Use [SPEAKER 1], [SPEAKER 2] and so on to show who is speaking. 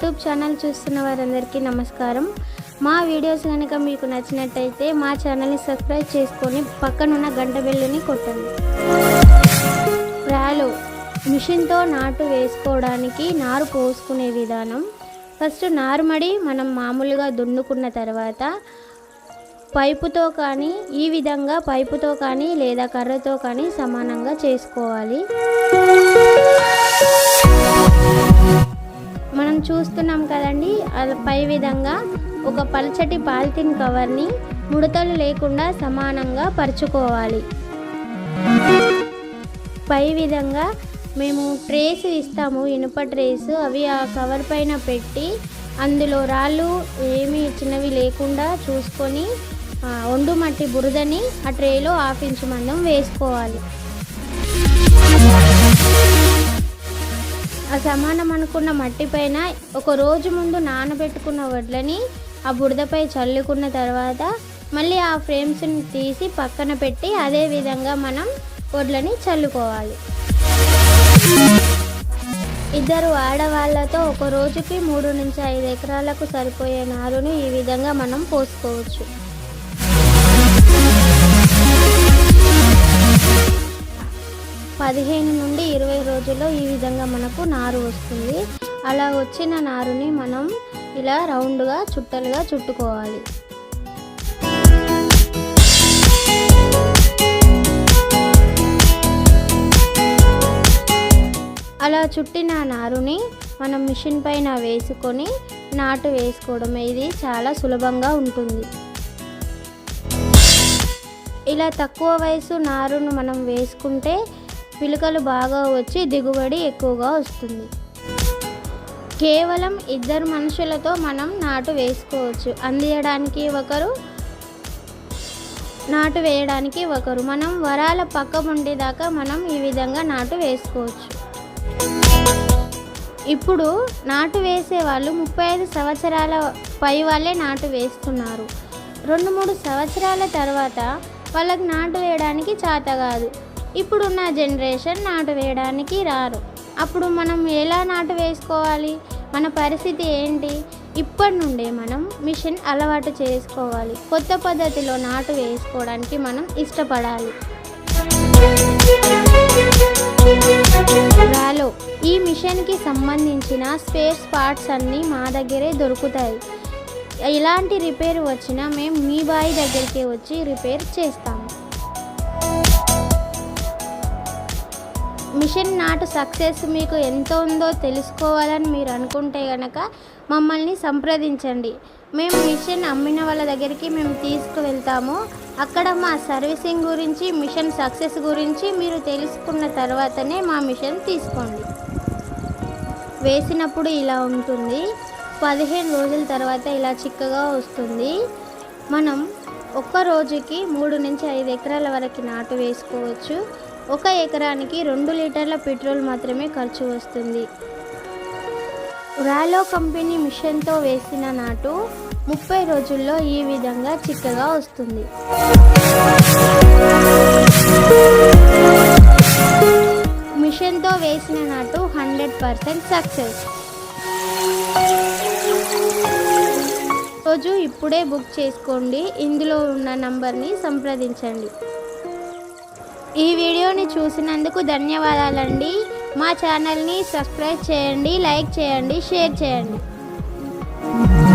[SPEAKER 1] YouTube channel చూస్తున్న వారందరికీ నమస్కారం. మా వీడియోస్ కనుక మీకు నచ్చినట్టయితే మా ఛానల్ని సబ్స్క్రైబ్ చేసుకొని పక్కనున్న గంట బెల్లుని కొట్టండి. రాలో మిషన్తో నాటు వేసుకోవడానికి నారు పోసుకునే విధానం. ఫస్ట్ నారుమడి మనం మామూలుగా దున్నుకున్న తర్వాత పైపుతో కానీ ఈ విధంగా పైపుతో కానీ లేదా కర్రతో కానీ సమానంగా చేసుకోవాలి. మనం చూస్తున్నాం కదండి, అది పై విధంగా ఒక పల్చటి పాలిథిన్ కవర్ని ముడతలు లేకుండా సమానంగా పరుచుకోవాలి. పై విధంగా మేము ట్రేస్ ఇస్తాము, ఇనుప ట్రేస్, అవి ఆ కవర్ పైన పెట్టి అందులో రాళ్ళు ఏమీ చిన్నవి లేకుండా చూసుకొని ఒండు మట్టి బురదని ఆ ట్రేలో 1/2 ఇంచు మందం వేసుకోవాలి. ఆ సమానం అనుకున్న మట్టి పైన ఒక రోజు ముందు నానబెట్టుకున్న వడ్లని ఆ బురదపై చల్లుకున్న తర్వాత మళ్ళీ ఆ ఫ్రేమ్స్ని తీసి పక్కన పెట్టి అదే విధంగా మనం వడ్లని చల్లుకోవాలి. ఇద్దరు ఆడవాళ్ళతో ఒక రోజుకి 3 నుంచి 5 ఎకరాలకు సరిపోయే నారును ఈ విధంగా మనం పోసుకోవచ్చు. పదిహేను నుండి 20 రోజుల్లో ఈ విధంగా మనకు నారు వస్తుంది. అలా వచ్చిన నారుని మనం ఇలా రౌండ్గా చుట్టలుగా చుట్టుకోవాలి. అలా చుట్టిన నారుని మనం మిషన్ పైన వేసుకొని నాటు వేసుకోవడం, ఇది చాలా సులభంగా ఉంటుంది. ఇలా తక్కువ వయసు నారును మనం వేసుకుంటే పిలకలు బాగా వచ్చి దిగుబడి ఎక్కువగా వస్తుంది. కేవలం 2 మనుషులతో మనం నాటు వేసుకోవచ్చు. అందియడానికి ఒకరు, నాటు వేయడానికి ఒకరు. మనం వరాల పక్క ఉండేదాకా మనం ఈ విధంగా నాటు వేసుకోవచ్చు. ఇప్పుడు నాటు వేసే వాళ్ళు 35 సంవత్సరాల పై వాళ్ళే నాటు వేస్తున్నారు. 2-3 సంవత్సరాల తర్వాత వాళ్ళకి నాటు వేయడానికి చేత కాదు. ఇప్పుడున్న జనరేషన్ నాటు వేయడానికి రారు. అప్పుడు మనం ఎలా నాటు వేసుకోవాలి? మన పరిస్థితి ఏంటి? ఇప్పటి నుండే మనం మిషన్ అలవాటు చేసుకోవాలి. కొత్త పద్ధతిలో నాటు వేసుకోవడానికి మనం ఇష్టపడాలి. రాలో ఈ మిషన్కి సంబంధించిన స్పేర్ పార్ట్స్ అన్నీ మా దగ్గరే దొరుకుతాయి. ఎలాంటి రిపేర్ వచ్చినా మేము మీ బాయి దగ్గరికి వచ్చి రిపేర్ చేస్తాము. మిషన్ నాటు సక్సెస్ మీకు ఎంత ఉందో తెలుసుకోవాలని మీరు అనుకుంటే కనుక మమ్మల్ని సంప్రదించండి. మేము మిషన్ అమ్మిన వాళ్ళ దగ్గరికి మేము తీసుకువెళ్తాము. అక్కడ మా సర్వీసింగ్ గురించి, మిషన్ సక్సెస్ గురించి మీరు తెలుసుకున్న తర్వాతనే మా మిషన్ తీసుకోండి. వేసినప్పుడు ఇలా ఉంటుంది. 15 రోజుల తర్వాత ఇలా చిక్కగా వస్తుంది. మనం ఒక్క రోజుకి 3 నుంచి 5 ఎకరాల వరకు నాటు వేసుకోవచ్చు. 1 ఎకరానికి 2 లీటర్ల పెట్రోల్ మాత్రమే ఖర్చు వస్తుంది. రాలో కంపెనీ మిషన్తో వేసిన నాటు 30 రోజుల్లో ఈ విధంగా చిక్కగా వస్తుంది. మిషన్తో వేసిన నాటు 100% సక్సెస్. రోజు ఇప్పుడే బుక్ చేసుకోండి. ఇందులో ఉన్న నంబర్ని సంప్రదించండి. ఈ వీడియోని చూసినందుకు ధన్యవాదాలండి. మా ఛానల్ని సబ్స్క్రైబ్ చేయండి, లైక్ చేయండి, షేర్ చేయండి.